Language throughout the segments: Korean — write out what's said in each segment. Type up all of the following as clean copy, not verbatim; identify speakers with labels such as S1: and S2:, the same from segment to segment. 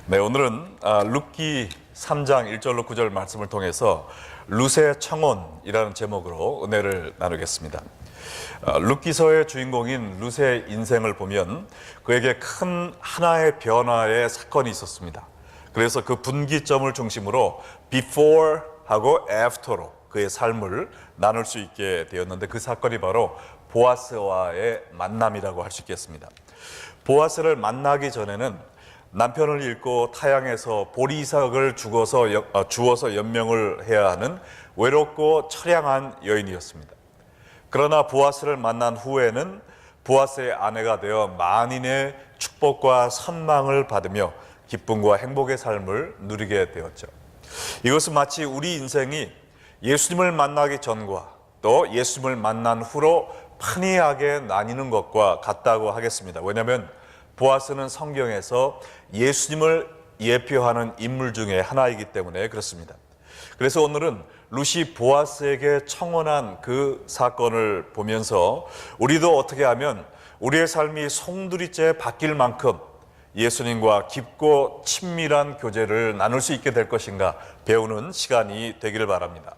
S1: 네, 오늘은 룻기 3장 1절로 9절 말씀을 통해서 룻의 청혼이라는 제목으로 은혜를 나누겠습니다. 룻기서의 주인공인 룻의 인생을 보면 그에게 큰 하나의 변화의 사건이 있었습니다. 그래서 그 분기점을 중심으로 before하고 after로 그의 삶을 나눌 수 있게 되었는데, 그 사건이 바로 보아스와의 만남이라고 할 수 있겠습니다. 보아스를 만나기 전에는 남편을 잃고 타향에서 보리삭을 주워서 연명을 해야 하는 외롭고 처량한 여인이었습니다. 그러나 보아스를 만난 후에는 보아스의 아내가 되어 만인의 축복과 선망을 받으며 기쁨과 행복의 삶을 누리게 되었죠. 이것은 마치 우리 인생이 예수님을 만나기 전과 또 예수님을 만난 후로 판이하게 나뉘는 것과 같다고 하겠습니다. 왜냐하면 보아스는 성경에서 예수님을 예표하는 인물 중에 하나이기 때문에 그렇습니다. 그래서 오늘은 룻이 보아스에게 청혼한 그 사건을 보면서 우리도 어떻게 하면 우리의 삶이 송두리째 바뀔 만큼 예수님과 깊고 친밀한 교제를 나눌 수 있게 될 것인가 배우는 시간이 되기를 바랍니다.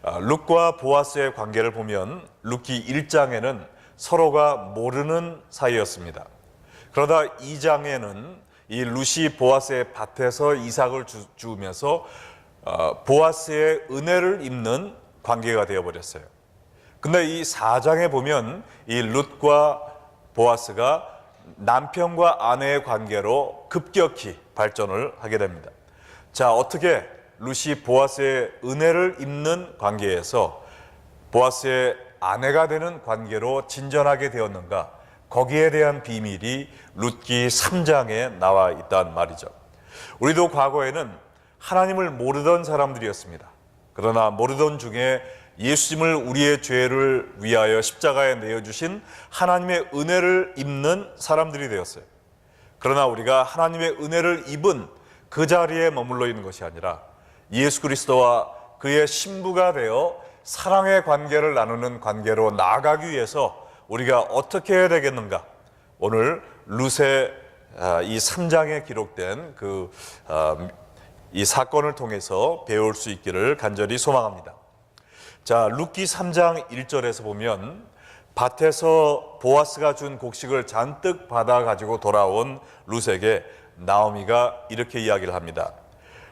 S1: 룻과 보아스의 관계를 보면 룻기 1장에는 서로가 모르는 사이였습니다. 그러다 2장에는 이 룻이 보아스의 밭에서 이삭을 주우면서 보아스의 은혜를 입는 관계가 되어버렸어요. 근데 이 4장에 보면 이 룻과 보아스가 남편과 아내의 관계로 급격히 발전을 하게 됩니다. 자, 어떻게 룻이 보아스의 은혜를 입는 관계에서 보아스의 아내가 되는 관계로 진전하게 되었는가? 거기에 대한 비밀이 룻기 3장에 나와 있단 말이죠. 우리도 과거에는 하나님을 모르던 사람들이었습니다. 그러나 모르던 중에 예수님을 우리의 죄를 위하여 십자가에 내어주신 하나님의 은혜를 입는 사람들이 되었어요. 그러나 우리가 하나님의 은혜를 입은 그 자리에 머물러 있는 것이 아니라 예수 그리스도와 그의 신부가 되어 사랑의 관계를 나누는 관계로 나아가기 위해서 우리가 어떻게 해야 되겠는가? 오늘 룻의 이 3장에 기록된 이 사건을 통해서 배울 수 있기를 간절히 소망합니다. 자, 룻기 3장 1절에서 보면 밭에서 보아스가 준 곡식을 잔뜩 받아 가지고 돌아온 룻에게 나오미가 이렇게 이야기를 합니다.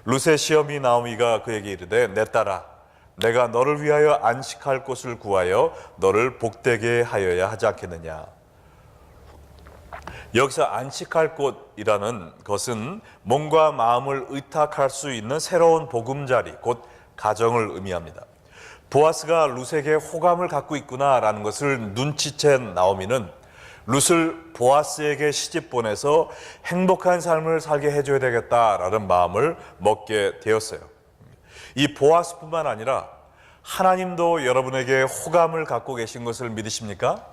S1: 룻의 시어미 나오미가 그에게 이르되, 내 딸아, 내가 너를 위하여 안식할 곳을 구하여 너를 복되게 하여야 하지 않겠느냐. 여기서 안식할 곳이라는 것은 몸과 마음을 의탁할 수 있는 새로운 보금자리, 곧 가정을 의미합니다. 보아스가 룻에게 호감을 갖고 있구나라는 것을 눈치챈 나오미는 룻을 보아스에게 시집 보내서 행복한 삶을 살게 해줘야 되겠다라는 마음을 먹게 되었어요. 이 보아스뿐만 아니라 하나님도 여러분에게 호감을 갖고 계신 것을 믿으십니까?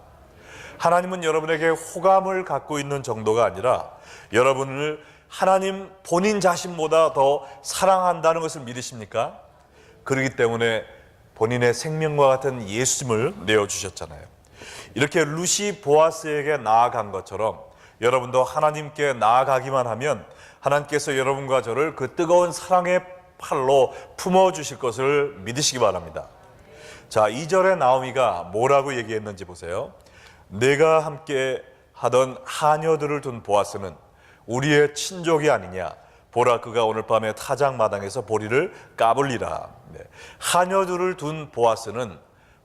S1: 하나님은 여러분에게 호감을 갖고 있는 정도가 아니라 여러분을 하나님 본인 자신보다 더 사랑한다는 것을 믿으십니까? 그렇기 때문에 본인의 생명과 같은 예수님을 내어주셨잖아요. 이렇게 룻이 보아스에게 나아간 것처럼 여러분도 하나님께 나아가기만 하면 하나님께서 여러분과 저를 그 뜨거운 사랑의 팔로 품어주실 것을 믿으시기 바랍니다. 자, 2절에 나오미가 뭐라고 얘기했는지 보세요. 내가 함께 하던 하녀들을 둔 보아스는 우리의 친족이 아니냐. 보라, 그가 오늘 밤에 타작마당에서 보리를 까불리라. 하녀들을 둔 보아스는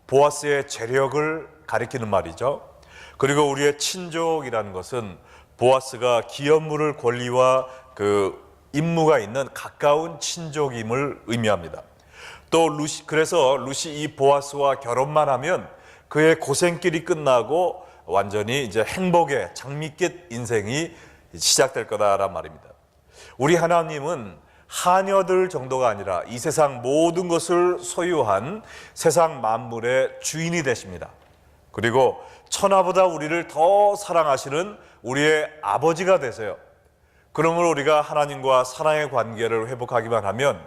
S1: 보아스의 재력을 가리키는 말이죠. 그리고 우리의 친족이라는 것은 보아스가 기업 물을 권리와 그 임무가 있는 가까운 친족임을 의미합니다. 또 그래서 룻이 이 보아스와 결혼만 하면 그의 고생길이 끝나고 완전히 이제 행복의 장밋빛 인생이 시작될 거다란 말입니다. 우리 하나님은 하녀들 정도가 아니라 이 세상 모든 것을 소유한 세상 만물의 주인이 되십니다. 그리고 천하보다 우리를 더 사랑하시는 우리의 아버지가 되세요. 그러므로 우리가 하나님과 사랑의 관계를 회복하기만 하면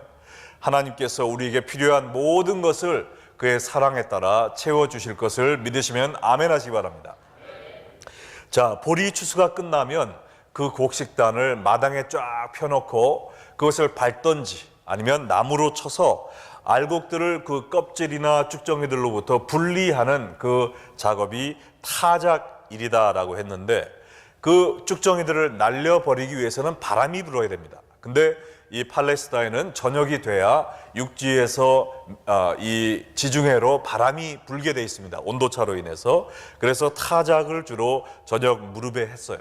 S1: 하나님께서 우리에게 필요한 모든 것을 그의 사랑에 따라 채워주실 것을 믿으시면 아멘 하시기 바랍니다. 자, 보리 추수가 끝나면 그 곡식단을 마당에 쫙 펴놓고 그것을 밟던지 아니면 나무로 쳐서 알곡들을 그 껍질이나 쭉정이들로부터 분리하는 그 작업이 타작일이다라고 했는데, 그 쭉정이들을 날려버리기 위해서는 바람이 불어야 됩니다. 근데 이 팔레스타인은 저녁이 돼야 육지에서 이 지중해로 바람이 불게 돼 있습니다. 온도차로 인해서. 그래서 타작을 주로 저녁 무렵에 했어요.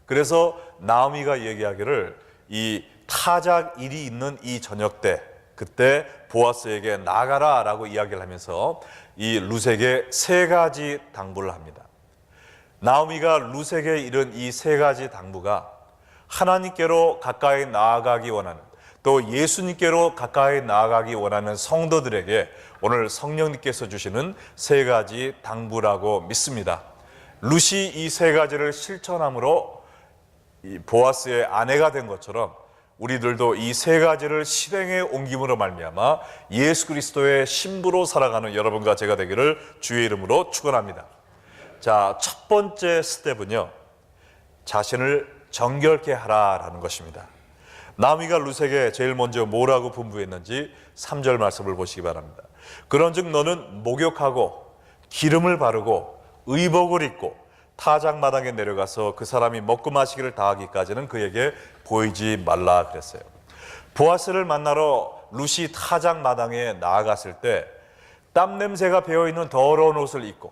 S1: 그래서 나오미가 얘기하기를 이 타작일이 있는 이 저녁 때, 그때 보아스에게 나가라 라고 이야기를 하면서 이 룻에게 세 가지 당부를 합니다. 나오미가 룻에게 이른 이 세 가지 당부가 하나님께로 가까이 나아가기 원하는, 또 예수님께로 가까이 나아가기 원하는 성도들에게 오늘 성령님께서 주시는 세 가지 당부라고 믿습니다. 룻이 이 세 가지를 실천함으로 이 보아스의 아내가 된 것처럼 우리들도 이 세 가지를 실행에 옮김으로 말미암아 예수 그리스도의 신부로 살아가는 여러분과 제가 되기를 주의 이름으로 축원합니다. 자, 첫 번째 스텝은요, 자신을 정결케 하라라는 것입니다. 나오미가 룻에게 제일 먼저 뭐라고 분부했는지 3절 말씀을 보시기 바랍니다. 그런즉 너는 목욕하고 기름을 바르고 의복을 입고 타작마당에 내려가서 그 사람이 먹고 마시기를 다하기까지는 그에게 보이지 말라 그랬어요. 보아스를 만나러 룻이 타작마당에 나아갔을 때 땀 냄새가 배어있는 더러운 옷을 입고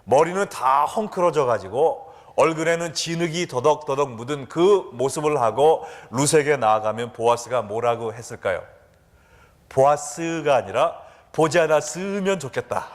S1: 머리는 다 헝클어져 가지고 얼굴에는 진흙이 더덕더덕 묻은 그 모습을 하고 룻에게 나아가면 보아스가 뭐라고 했을까요? 보아스가 아니라 보지 않았으면 좋겠다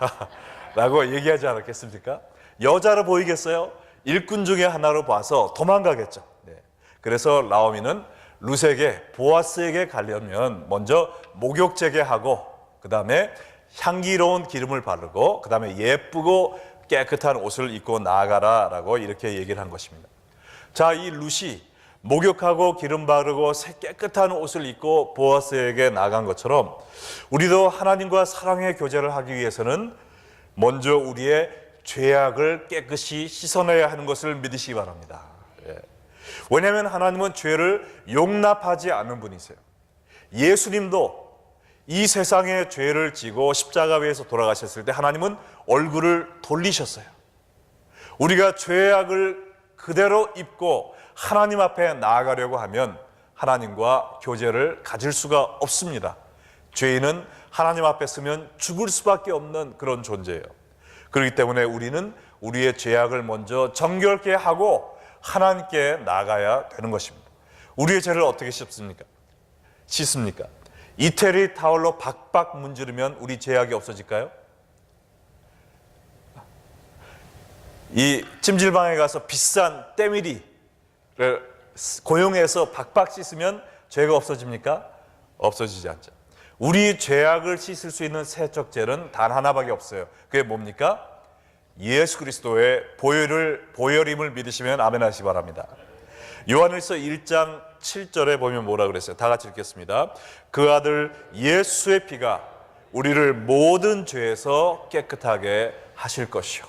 S1: 라고 얘기하지 않았겠습니까? 여자로 보이겠어요? 일꾼 중에 하나로 봐서 도망가겠죠. 네. 그래서 나오미는 룻에게, 보아스에게 가려면 먼저 목욕 제게하고 그 다음에 향기로운 기름을 바르고 그 다음에 예쁘고 깨끗한 옷을 입고 나아가라 라고 이렇게 얘기를 한 것입니다. 자, 이 룻이 목욕하고 기름 바르고 깨끗한 옷을 입고 보아스에게 나간 것처럼 우리도 하나님과 사랑의 교제를 하기 위해서는 먼저 우리의 죄악을 깨끗이 씻어내야 하는 것을 믿으시기 바랍니다. 예. 왜냐하면 하나님은 죄를 용납하지 않는 분이세요. 예수님도 이 세상의 죄를 지고 십자가 위에서 돌아가셨을 때 하나님은 얼굴을 돌리셨어요. 우리가 죄악을 그대로 입고 하나님 앞에 나아가려고 하면 하나님과 교제를 가질 수가 없습니다. 죄인은 하나님 앞에 서면 죽을 수밖에 없는 그런 존재예요. 그렇기 때문에 우리는 우리의 죄악을 먼저 정결케 하고 하나님께 나가야 되는 것입니다. 우리의 죄를 어떻게 씻습니까? 이태리 타월로 박박 문지르면 우리 죄악이 없어질까요? 이 찜질방에 가서 비싼 때밀이를 고용해서 박박 씻으면 죄가 없어집니까? 없어지지 않죠. 우리 죄악을 씻을 수 있는 세척제는 단 하나밖에 없어요. 그게 뭡니까? 예수 그리스도의 보혈임을 믿으시면 아멘 하시기 바랍니다. 요한일서 1장 7절에 보면 뭐라 그랬어요? 다 같이 읽겠습니다. 그 아들 예수의 피가 우리를 모든 죄에서 깨끗하게 하실 것이요.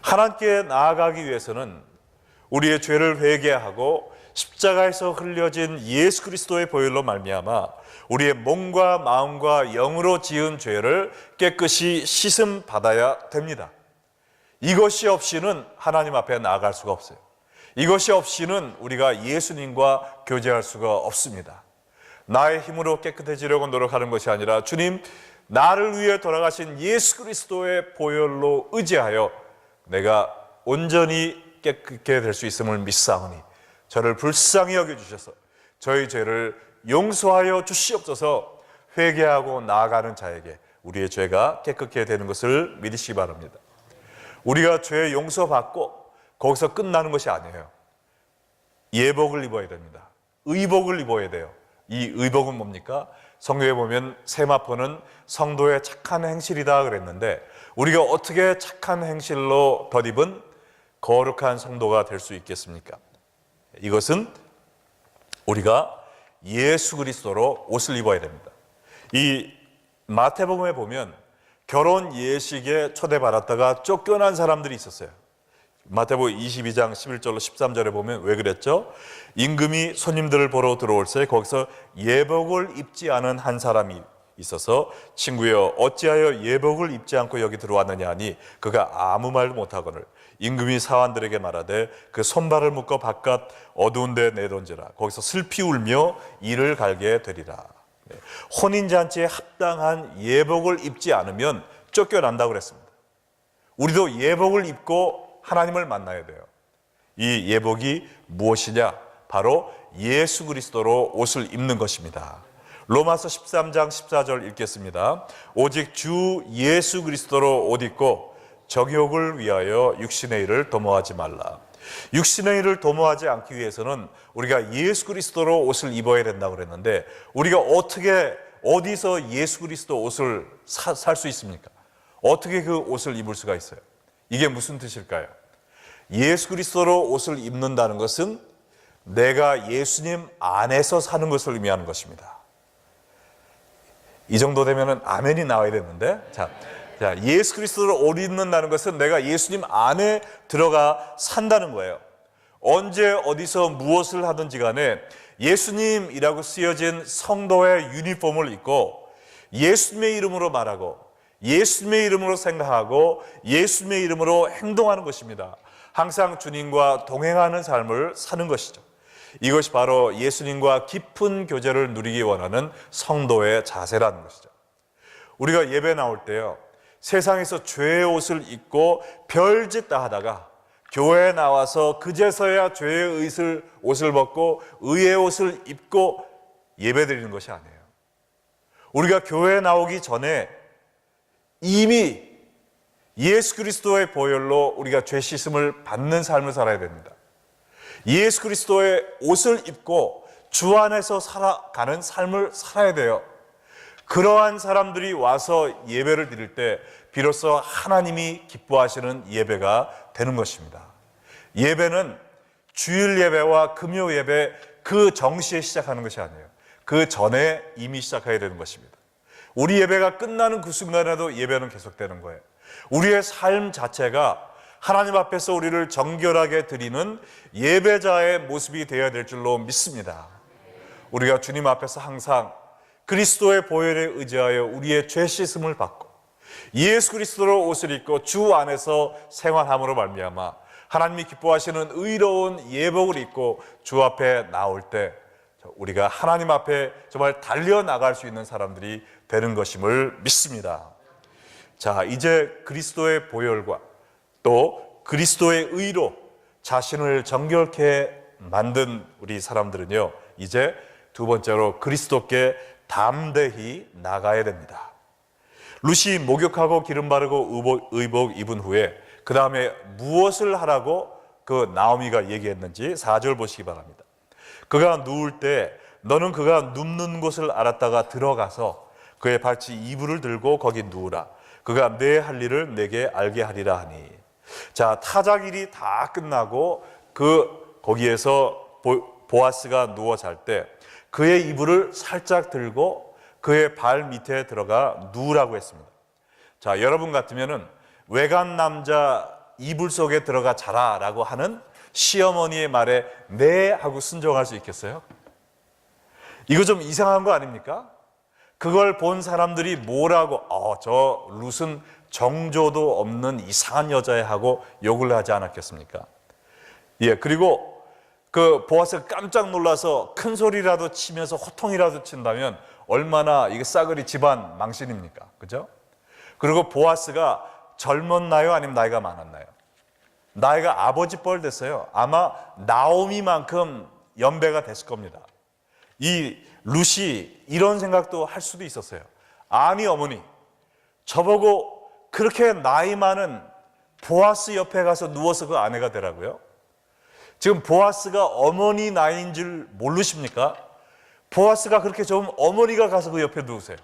S1: 하나님께 나아가기 위해서는 우리의 죄를 회개하고 십자가에서 흘려진 예수 그리스도의 보혈로 말미암아 우리의 몸과 마음과 영으로 지은 죄를 깨끗이 씻음 받아야 됩니다. 이것이 없이는 하나님 앞에 나아갈 수가 없어요. 이것이 없이는 우리가 예수님과 교제할 수가 없습니다. 나의 힘으로 깨끗해지려고 노력하는 것이 아니라 주님, 나를 위해 돌아가신 예수 그리스도의 보혈로 의지하여 내가 온전히 깨끗게 될 수 있음을 믿사오니 저를 불쌍히 여겨주셔서 저희 죄를 용서하여 주시옵소서. 회개하고 나아가는 자에게 우리의 죄가 깨끗게 되는 것을 믿으시기 바랍니다. 우리가 죄 용서받고 거기서 끝나는 것이 아니에요. 예복을 입어야 됩니다. 의복을 입어야 돼요. 이 의복은 뭡니까? 성경에 보면 세마포는 성도의 착한 행실이다 그랬는데 우리가 어떻게 착한 행실로 덧입은 거룩한 성도가 될 수 있겠습니까? 이것은 우리가 예수 그리스도로 옷을 입어야 됩니다. 이 마태복음에 보면 결혼 예식에 초대받았다가 쫓겨난 사람들이 있었어요. 마태복음 22장 11절로 13절에 보면 왜 그랬죠? 임금이 손님들을 보러 들어올 때 거기서 예복을 입지 않은 한 사람이 있어서 친구여 어찌하여 예복을 입지 않고 여기 들어왔느냐 하니 그가 아무 말도 못하거늘 임금이 사환들에게 말하되 그 손발을 묶어 바깥 어두운 데 내던지라 거기서 슬피 울며 이를 갈게 되리라. 혼인잔치에 합당한 예복을 입지 않으면 쫓겨난다고 그랬습니다. 우리도 예복을 입고 하나님을 만나야 돼요. 이 예복이 무엇이냐? 바로 예수 그리스도로 옷을 입는 것입니다. 로마서 13장 14절 읽겠습니다. 오직 주 예수 그리스도로 옷 입고 정욕을 위하여 육신의 일을 도모하지 말라. 육신의 일을 도모하지 않기 위해서는 우리가 예수 그리스도로 옷을 입어야 된다고 그랬는데 우리가 어디서 예수 그리스도 옷을 살 수 있습니까? 어떻게 그 옷을 입을 수가 있어요? 이게 무슨 뜻일까요? 예수 그리스도로 옷을 입는다는 것은 내가 예수님 안에서 사는 것을 의미하는 것입니다. 이 정도 되면 아멘이 나와야 되는데 자, 예수 그리스도로 옷 입는다는 것은 내가 예수님 안에 들어가 산다는 거예요. 언제 어디서 무엇을 하든지 간에 예수님이라고 쓰여진 성도의 유니폼을 입고 예수님의 이름으로 말하고 예수님의 이름으로 생각하고 예수님의 이름으로 행동하는 것입니다. 항상 주님과 동행하는 삶을 사는 것이죠. 이것이 바로 예수님과 깊은 교제를 누리기 원하는 성도의 자세라는 것이죠. 우리가 예배 나올 때요, 세상에서 죄의 옷을 입고 별짓 다 하다가 교회에 나와서 그제서야 죄의 옷을 벗고 의의 옷을 입고 예배 드리는 것이 아니에요. 우리가 교회에 나오기 전에 이미 예수 그리스도의 보혈로 우리가 죄 씻음을 받는 삶을 살아야 됩니다. 예수 그리스도의 옷을 입고 주 안에서 살아가는 삶을 살아야 돼요. 그러한 사람들이 와서 예배를 드릴 때 비로소 하나님이 기뻐하시는 예배가 되는 것입니다. 예배는 주일 예배와 금요 예배 그 정시에 시작하는 것이 아니에요. 그 전에 이미 시작해야 되는 것입니다. 우리 예배가 끝나는 그 순간에도 예배는 계속되는 거예요. 우리의 삶 자체가 하나님 앞에서 우리를 정결하게 드리는 예배자의 모습이 되어야 될 줄로 믿습니다. 우리가 주님 앞에서 항상 그리스도의 보혈에 의지하여 우리의 죄 씻음을 받고 예수 그리스도로 옷을 입고 주 안에서 생활함으로 말미암아 하나님이 기뻐하시는 의로운 예복을 입고 주 앞에 나올 때 우리가 하나님 앞에 정말 달려나갈 수 있는 사람들이 되는 것임을 믿습니다. 자, 이제 그리스도의 보혈과 또 그리스도의 의로 자신을 정결케 만든 우리 사람들은요, 이제 두 번째로 그리스도께 담대히 나가야 됩니다. 룻이 목욕하고 기름 바르고 의복 입은 후에 그 다음에 무엇을 하라고 그 나오미가 얘기했는지 4절 보시기 바랍니다. 그가 누울 때 너는 그가 눕는 곳을 알았다가 들어가서 그의 발치 이불을 들고 거기 누우라. 그가 내 할 일을 내게 알게 하리라 하니. 자, 타작일이 다 끝나고 거기에서 보아스가 누워 잘 때 그의 이불을 살짝 들고 그의 발 밑에 들어가 누우라고 했습니다. 자, 여러분 같으면은 외간 남자 이불 속에 들어가 자라 라고 하는 시어머니의 말에 네 하고 순종할 수 있겠어요? 이거 좀 이상한 거 아닙니까? 그걸 본 사람들이 뭐라고 저 룻은 정조도 없는 이상한 여자애 하고 욕을 하지 않았겠습니까? 예, 그리고 그 보아스가 깜짝 놀라서 큰 소리라도 치면서 호통이라도 친다면 얼마나 이게 싸그리 집안 망신입니까? 그죠? 그리고 보아스가 젊었나요? 아니면 나이가 많았나요? 나이가 아버지 뻘 됐어요. 아마 나오미만큼 연배가 됐을 겁니다. 이 룻이 이런 생각도 할 수도 있었어요. 아니 어머니, 저보고 그렇게 나이 많은 보아스 옆에 가서 누워서 그 아내가 되라고요? 지금 보아스가 어머니 나이인 줄 모르십니까? 보아스가 그렇게 좋으면 어머니가 가서 그 옆에 누우세요.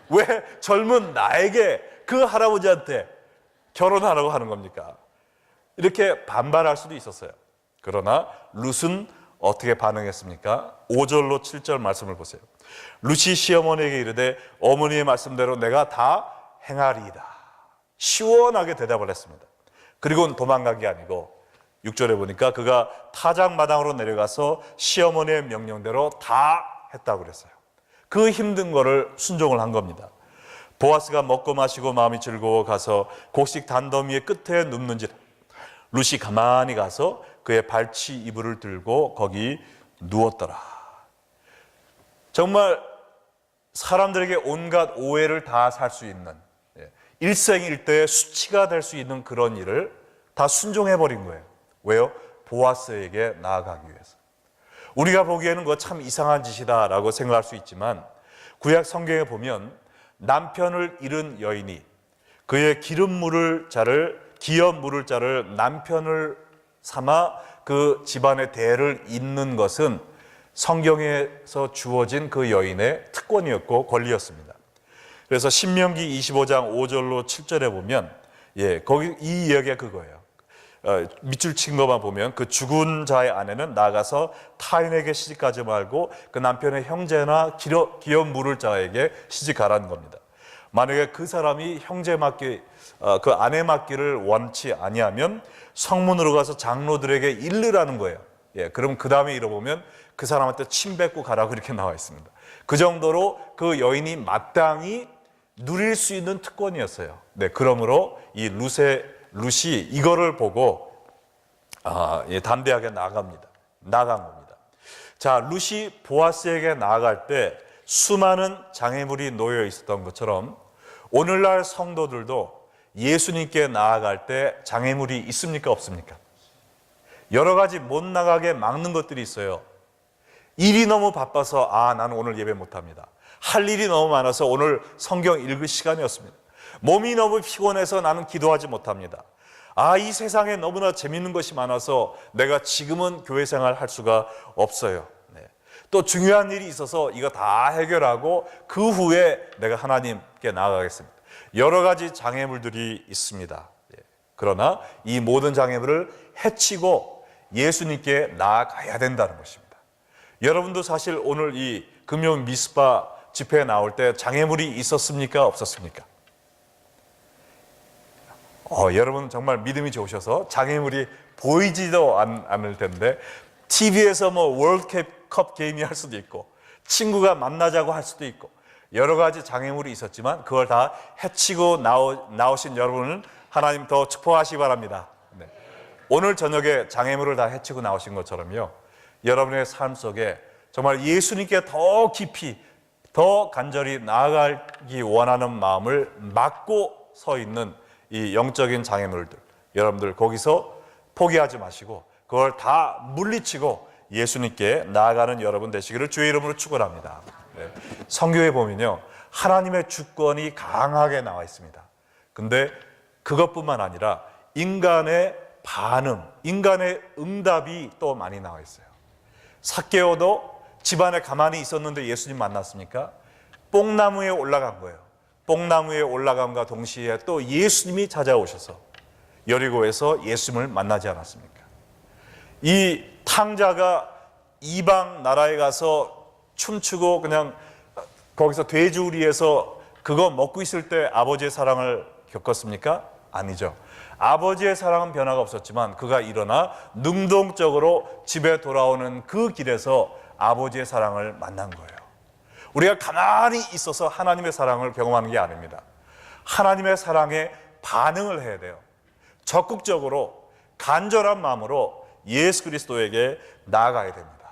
S1: 왜 젊은 나에게 그 할아버지한테 결혼하라고 하는 겁니까? 이렇게 반발할 수도 있었어요. 그러나 룻은 어떻게 반응했습니까? 5절로 7절 말씀을 보세요. 룻이 시어머니에게 이르되 어머니의 말씀대로 내가 다 행하리이다. 시원하게 대답을 했습니다. 그리고는 도망간 게 아니고 6절에 보니까 그가 타작마당으로 내려가서 시어머니의 명령대로 다 했다고 그랬어요. 그 힘든 거를 순종을 한 겁니다. 보아스가 먹고 마시고 마음이 즐거워 가서 곡식 단더미의 끝에 눕는지라 룻이 가만히 가서 그의 발치 이불을 들고 거기 누웠더라. 정말 사람들에게 온갖 오해를 다 살 수 있는, 일생일대의 수치가 될 수 있는 그런 일을 다 순종해버린 거예요. 왜요? 보아스에게 나아가기 위해서. 우리가 보기에는 그거 참 이상한 짓이다라고 생각할 수 있지만 구약 성경에 보면 남편을 잃은 여인이 그의 기업 물을 자를 남편을 삼아 그 집안의 대를 잇는 것은 성경에서 주어진 그 여인의 특권이었고 권리였습니다. 그래서 신명기 25장 5절로 7절에 보면 거기 이 이야기가 그거예요. 밑줄 친 것만 보면 그 죽은 자의 아내는 나가서 타인에게 시집가지 말고 그 남편의 형제나 기업 물을 자에게 시집가라는 겁니다. 만약에 그 사람이 그 아내 맡기를 원치 아니하면 성문으로 가서 장로들에게 일르라는 거예요. 그럼 그 다음에 읽어보면 그 사람한테 침 뱉고 가라고 이렇게 나와 있습니다. 그 정도로 그 여인이 마땅히 누릴 수 있는 특권이었어요. 그러므로 이 룻이 이거를 보고 담대하게 나간 겁니다. 자, 룻이 보아스에게 나아갈 때 수많은 장애물이 놓여 있었던 것처럼 오늘날 성도들도 예수님께 나아갈 때 장애물이 있습니까, 없습니까? 여러 가지 못 나가게 막는 것들이 있어요. 일이 너무 바빠서 나는 오늘 예배 못합니다. 할 일이 너무 많아서 오늘 성경 읽을 시간이 없습니다. 몸이 너무 피곤해서 나는 기도하지 못합니다. 이 세상에 너무나 재밌는 것이 많아서 내가 지금은 교회 생활 할 수가 없어요. 또 중요한 일이 있어서 이거 다 해결하고 그 후에 내가 하나님께 나아가겠습니다. 여러 가지 장애물들이 있습니다. 그러나 이 모든 장애물을 해치고 예수님께 나아가야 된다는 것입니다. 여러분도 사실 오늘 이 금요 미스바 집회에 나올 때 장애물이 있었습니까? 없었습니까? 여러분 정말 믿음이 좋으셔서 장애물이 보이지도 않을 텐데 TV에서 월드컵 게임이 할 수도 있고 친구가 만나자고 할 수도 있고 여러 가지 장애물이 있었지만 그걸 다 해치고 나오신 여러분은 하나님 더 축복하시기 바랍니다. 오늘 저녁에 장애물을 다 해치고 나오신 것처럼요, 여러분의 삶 속에 정말 예수님께 더 깊이 더 간절히 나아가기 원하는 마음을 막고 서 있는 이 영적인 장애물들, 여러분들 거기서 포기하지 마시고 그걸 다 물리치고 예수님께 나아가는 여러분 되시기를 주의 이름으로 축원합니다. 성경에 보면요, 하나님의 주권이 강하게 나와 있습니다. 근데 그것뿐만 아니라 인간의 반응, 인간의 응답이 또 많이 나와 있어요. 삭개오도 집안에 가만히 있었는데 예수님 만났습니까? 뽕나무에 올라간 거예요. 뽕나무에 올라감과 동시에 또 예수님이 찾아오셔서 여리고에서 예수님을 만나지 않았습니까? 이 탕자가 이방 나라에 가서 춤추고 그냥 거기서 돼지우리에서 그거 먹고 있을 때 아버지의 사랑을 겪었습니까? 아니죠. 아버지의 사랑은 변화가 없었지만 그가 일어나 능동적으로 집에 돌아오는 그 길에서 아버지의 사랑을 만난 거예요. 우리가 가만히 있어서 하나님의 사랑을 경험하는 게 아닙니다. 하나님의 사랑에 반응을 해야 돼요. 적극적으로 간절한 마음으로 예수 그리스도에게 나아가야 됩니다.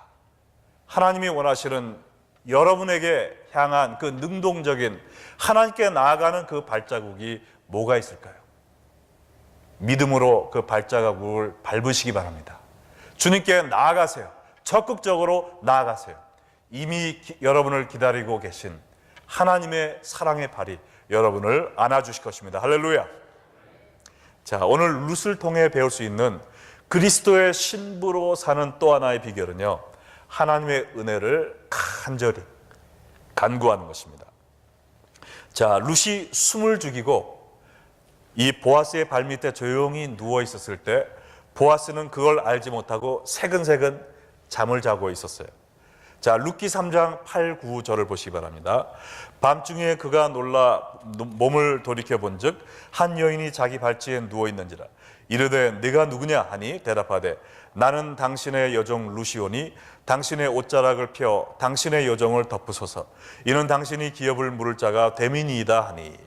S1: 하나님이 원하시는 여러분에게 향한 그 능동적인 하나님께 나아가는 그 발자국이 뭐가 있을까요? 믿음으로 그 발자국을 밟으시기 바랍니다. 주님께 나아가세요. 적극적으로 나아가세요. 이미 여러분을 기다리고 계신 하나님의 사랑의 발이 여러분을 안아주실 것입니다. 할렐루야. 자, 오늘 룻을 통해 배울 수 있는 그리스도의 신부로 사는 또 하나의 비결은요, 하나님의 은혜를 간절히 간구하는 것입니다. 자, 룻이 숨을 죽이고 이 보아스의 발밑에 조용히 누워 있었을 때 보아스는 그걸 알지 못하고 새근새근 잠을 자고 있었어요. 자, 룻기 3장 8, 9절을 보시기 바랍니다. 밤중에 그가 놀라 몸을 돌이켜 본즉 한 여인이 자기 발치에 누워 있는지라 이르되 네가 누구냐 하니 대답하되 나는 당신의 여종 루시오니 당신의 옷자락을 펴 당신의 여종을 덮으소서. 이는 당신이 기업을 물을 자가 되민이이다 하니.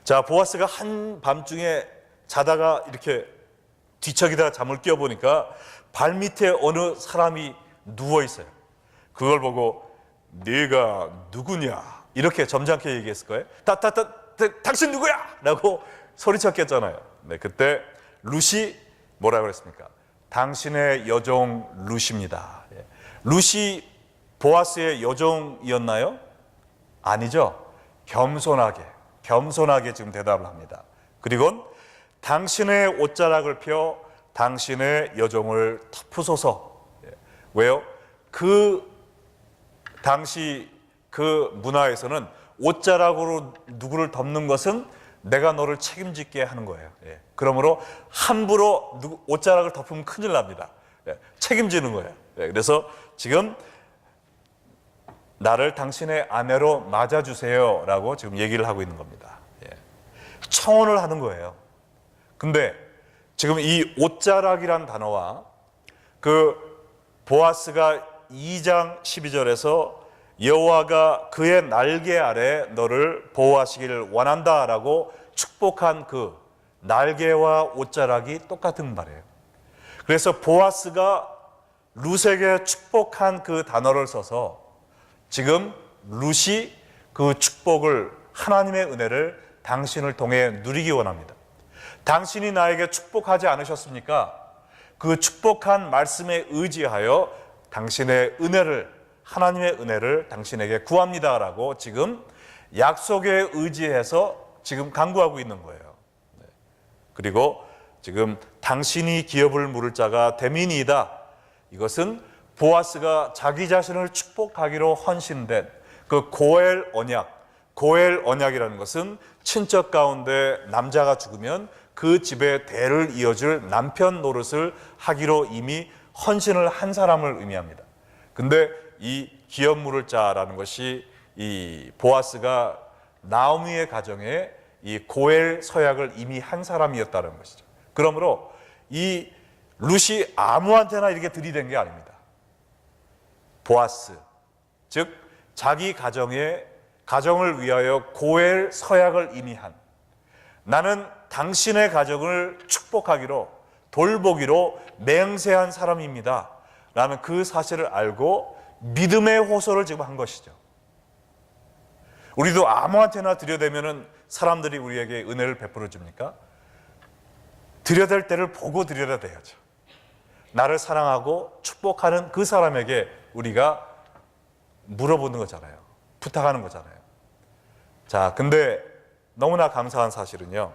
S1: 자, 보아스가 한밤중에 자다가 이렇게 뒤척이다 잠을 깨어보니까 발밑에 어느 사람이 누워 있어요. 그걸 보고 네가 누구냐 이렇게 점잖게 얘기했을 거예요. 당신 누구야? 라고 소리쳤겠잖아요. 네, 그때 루시 뭐라고 그랬습니까? 당신의 여종 루시입니다. 루시 보아스의 여종이었나요? 아니죠. 겸손하게 지금 대답을 합니다. 그리고 당신의 옷자락을 펴 당신의 여종을 덮으소서. 왜요? 그 당시 그 문화에서는 옷자락으로 누구를 덮는 것은 내가 너를 책임지게 하는 거예요. 그러므로 함부로 옷자락을 덮으면 큰일 납니다. 책임지는 거예요. 그래서 지금 나를 당신의 아내로 맞아주세요 라고 지금 얘기를 하고 있는 겁니다. 청혼을 하는 거예요. 근데 지금 이 옷자락이란 단어와 그 보아스가 2장 12절에서 여호와가 그의 날개 아래 너를 보호하시기를 원한다라고 축복한 그 날개와 옷자락이 똑같은 말이에요. 그래서 보아스가 룻에게 축복한 그 단어를 써서 지금 룻이 그 축복을, 하나님의 은혜를 당신을 통해 누리기 원합니다. 당신이 나에게 축복하지 않으셨습니까? 그 축복한 말씀에 의지하여 당신의 은혜를, 하나님의 은혜를 당신에게 구합니다라고 지금 약속에 의지해서 지금 간구하고 있는 거예요. 그리고 지금 당신이 기업을 물을 자가 되민이다. 이것은 보아스가 자기 자신을 축복하기로 헌신된 그 고엘 언약이라는 것은 친척 가운데 남자가 죽으면 그 집의 대를 이어줄 남편 노릇을 하기로 이미 헌신을 한 사람을 의미합니다. 근데 이 기업 물을 자라는 것이 이 보아스가 나오미의 가정에 이 고엘 서약을 이미 한 사람이었다는 것이죠. 그러므로 이 룻이 아무한테나 이렇게 들이댄 게 아닙니다. 보아스, 즉 자기 가정을 위하여 고엘 서약을 이미 한, 나는 당신의 가정을 축복하기로, 돌보기로 맹세한 사람입니다 라는 그 사실을 알고 믿음의 호소를 지금 한 것이죠. 우리도 아무한테나 들여대면은 사람들이 우리에게 은혜를 베풀어 줍니까? 들여댈 때를 보고 들여야 돼야죠. 나를 사랑하고 축복하는 그 사람에게 우리가 물어보는 거잖아요. 부탁하는 거잖아요. 자, 근데 너무나 감사한 사실은요,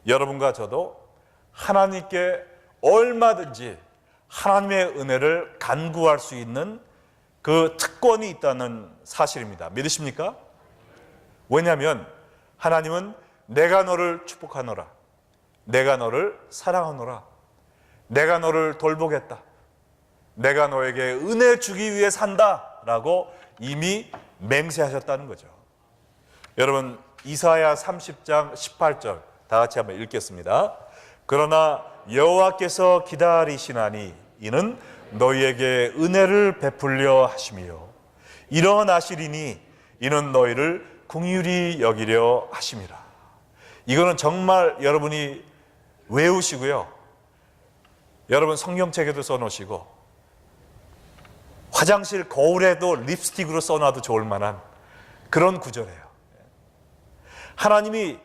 S1: 여러분과 저도 하나님께 얼마든지 하나님의 은혜를 간구할 수 있는 그 특권이 있다는 사실입니다. 믿으십니까? 왜냐하면 하나님은 내가 너를 축복하노라, 내가 너를 사랑하노라, 내가 너를 돌보겠다, 내가 너에게 은혜 주기 위해 산다 라고 이미 맹세하셨다는 거죠. 여러분, 이사야 30장 18절 다 같이 한번 읽겠습니다. 그러나 여호와께서 기다리시나니 이는 너희에게 은혜를 베풀려 하심이요 일어나시리니 이는 너희를 긍휼히 여기려 하심이라. 이거는 정말 여러분이 외우시고요, 여러분 성경책에도 써놓으시고 화장실 거울에도 립스틱으로 써놔도 좋을 만한 그런 구절이에요. 하나님이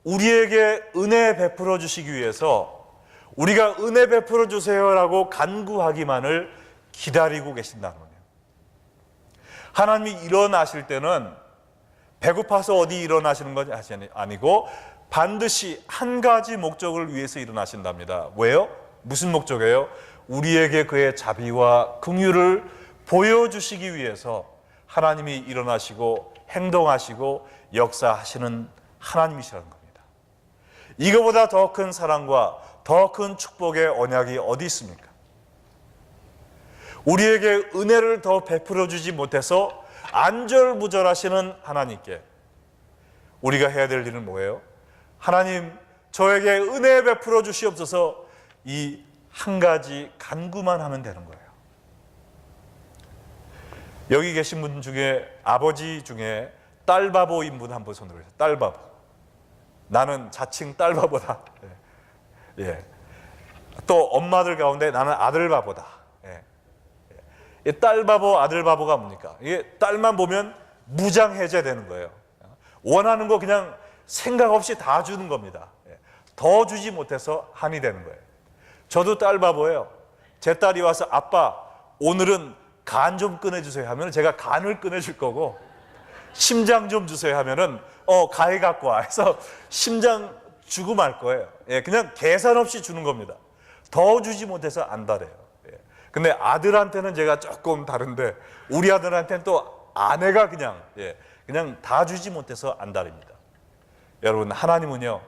S1: 우리에게 은혜 베풀어 주시기 위해서 우리가 은혜 베풀어 주세요라고 간구하기만을 기다리고 계신다는 거예요. 하나님이 일어나실 때는 배고파서 어디 일어나시는 것이 아니고 반드시 한 가지 목적을 위해서 일어나신답니다. 왜요? 무슨 목적이에요? 우리에게 그의 자비와 긍휼을 보여주시기 위해서 하나님이 일어나시고 행동하시고 역사하시는 하나님이시라는 겁니다. 이거보다 더 큰 사랑과 더 큰 축복의 언약이 어디 있습니까? 우리에게 은혜를 더 베풀어 주지 못해서 안절부절하시는 하나님께 우리가 해야 될 일은 뭐예요? 하나님, 저에게 은혜 베풀어 주시옵소서. 이 한 가지 간구만 하면 되는 거예요. 여기 계신 분 중에 아버지 중에 딸바보인 분 한 번 손 들어주세요. 딸바보. 나는 자칭 딸바보다. 예. 또 엄마들 가운데 나는 아들바보다. 예. 딸바보, 아들바보가 뭡니까? 이게 딸만 보면 무장해제되는 거예요. 원하는 거 그냥 생각 없이 다 주는 겁니다. 더 주지 못해서 한이 되는 거예요. 저도 딸바보예요. 제 딸이 와서 아빠 오늘은 간 좀 꺼내주세요 하면 제가 간을 꺼내줄 거고, 심장 좀 주세요 하면은 가위 갖고 와 해서 심장 주고 말 거예요. 예, 그냥 계산 없이 주는 겁니다. 더 주지 못해서 안달해요. 예. 근데 아들한테는 제가 조금 다른데 우리 아들한테는 또 아내가 그냥 다 주지 못해서 안달입니다. 여러분, 하나님은요,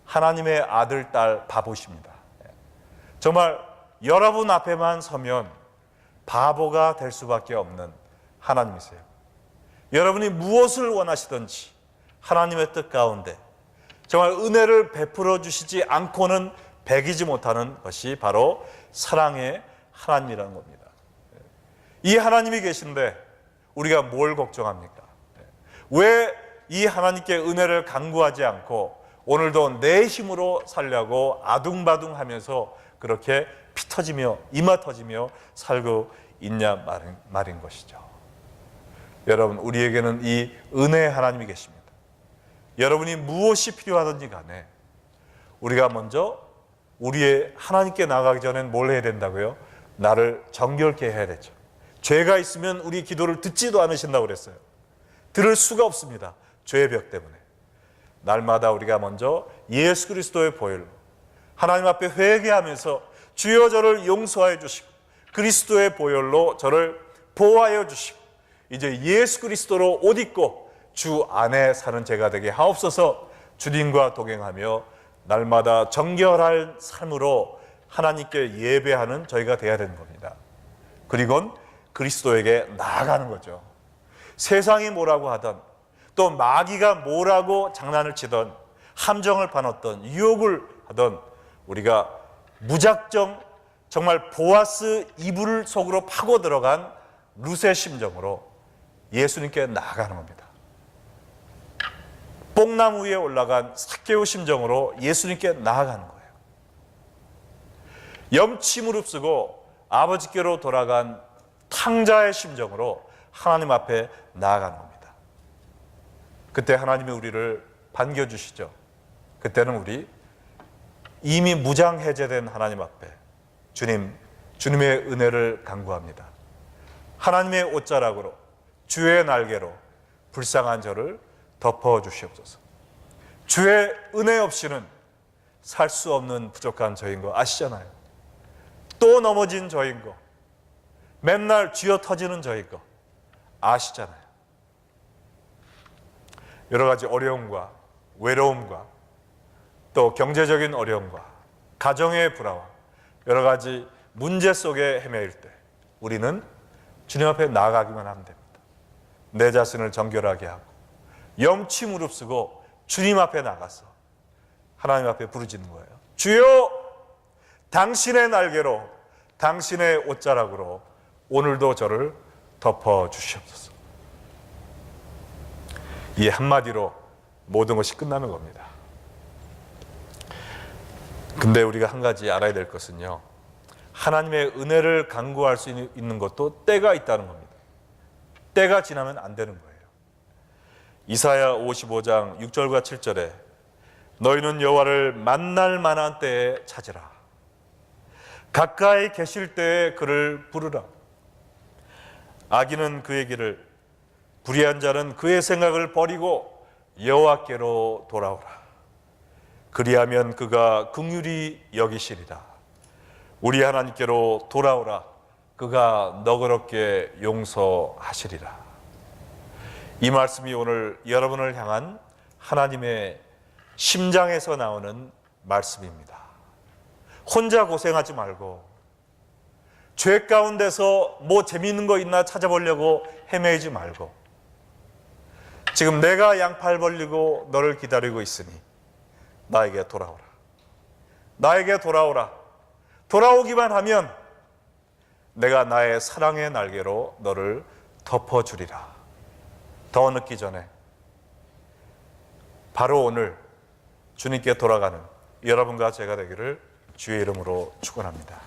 S1: 하나님의 아들, 딸 바보십니다. 정말 여러분 앞에만 서면 바보가 될 수밖에 없는 하나님이세요. 여러분이 무엇을 원하시든지 하나님의 뜻 가운데 정말 은혜를 베풀어 주시지 않고는 배기지 못하는 것이 바로 사랑의 하나님이라는 겁니다. 이 하나님이 계신데 우리가 뭘 걱정합니까? 왜 이 하나님께 은혜를 간구하지 않고 오늘도 내 힘으로 살려고 아둥바둥하면서 그렇게 피 터지며 이마 터지며 살고 있냐 말인 것이죠. 여러분, 우리에게는 이 은혜의 하나님이 계십니다. 여러분이 무엇이 필요하든지 간에 우리가 먼저 우리의 하나님께 나가기 전엔 뭘 해야 된다고요? 나를 정결케 해야 되죠. 죄가 있으면 우리 기도를 듣지도 않으신다고 그랬어요. 들을 수가 없습니다. 죄의 벽 때문에. 날마다 우리가 먼저 예수 그리스도의 보혈로 하나님 앞에 회개하면서 주여 저를 용서하여 주시고 그리스도의 보혈로 저를 보호하여 주시고 이제 예수 그리스도로 옷 입고 주 안에 사는 제가 되게 하옵소서. 주님과 동행하며 날마다 정결할 삶으로 하나님께 예배하는 저희가 되어야 되는 겁니다. 그리고는 그리스도에게 나아가는 거죠. 세상이 뭐라고 하던, 또 마귀가 뭐라고 장난을 치던, 함정을 파놓던, 유혹을 하던 우리가 무작정 정말 보아스 이불 속으로 파고 들어간 룻의 심정으로 예수님께 나아가는 겁니다. 뽕나무 위에 올라간 삭개오 심정으로 예수님께 나아가는 거예요. 염치 무릅쓰고 아버지께로 돌아간 탕자의 심정으로 하나님 앞에 나아가는 겁니다. 그때 하나님이 우리를 반겨주시죠. 그때는 우리 이미 무장해제된 하나님 앞에 주님의 은혜를 간구합니다. 하나님의 옷자락으로 주의 날개로 불쌍한 저를 덮어주시옵소서. 주의 은혜 없이는 살 수 없는 부족한 저인 거 아시잖아요. 또 넘어진 저인 거, 맨날 쥐어 터지는 저인 거 아시잖아요. 여러 가지 어려움과 외로움과 또 경제적인 어려움과 가정의 불화와 여러 가지 문제 속에 헤매일 때 우리는 주님 앞에 나아가기만 하면 됩니다. 내 자신을 정결하게 하고 염치 무릅쓰고 주님 앞에 나가서 하나님 앞에 부르짖는 거예요. 주여, 당신의 날개로 당신의 옷자락으로 오늘도 저를 덮어주시옵소서. 이 한마디로 모든 것이 끝나는 겁니다. 근데 우리가 한 가지 알아야 될 것은요, 하나님의 은혜를 간구할 수 있는 것도 때가 있다는 겁니다. 때가 지나면 안 되는 거예요. 이사야 55장 6절과 7절에 너희는 여호와를 만날 만한 때에 찾으라. 가까이 계실 때에 그를 부르라. 악인은 그의 길을, 불의한 자는 그의 생각을 버리고 여호와께로 돌아오라. 그리하면 그가 긍휼히 여기시리라. 우리 하나님께로 돌아오라. 그가 너그럽게 용서하시리라. 이 말씀이 오늘 여러분을 향한 하나님의 심장에서 나오는 말씀입니다. 혼자 고생하지 말고 죄 가운데서 뭐 재미있는 거 있나 찾아보려고 헤매지 말고 지금 내가 양팔 벌리고 너를 기다리고 있으니 나에게 돌아오라. 나에게 돌아오라. 돌아오기만 하면 내가 나의 사랑의 날개로 너를 덮어주리라. 더 늦기 전에 바로 오늘 주님께 돌아가는 여러분과 제가 되기를 주의 이름으로 축원합니다.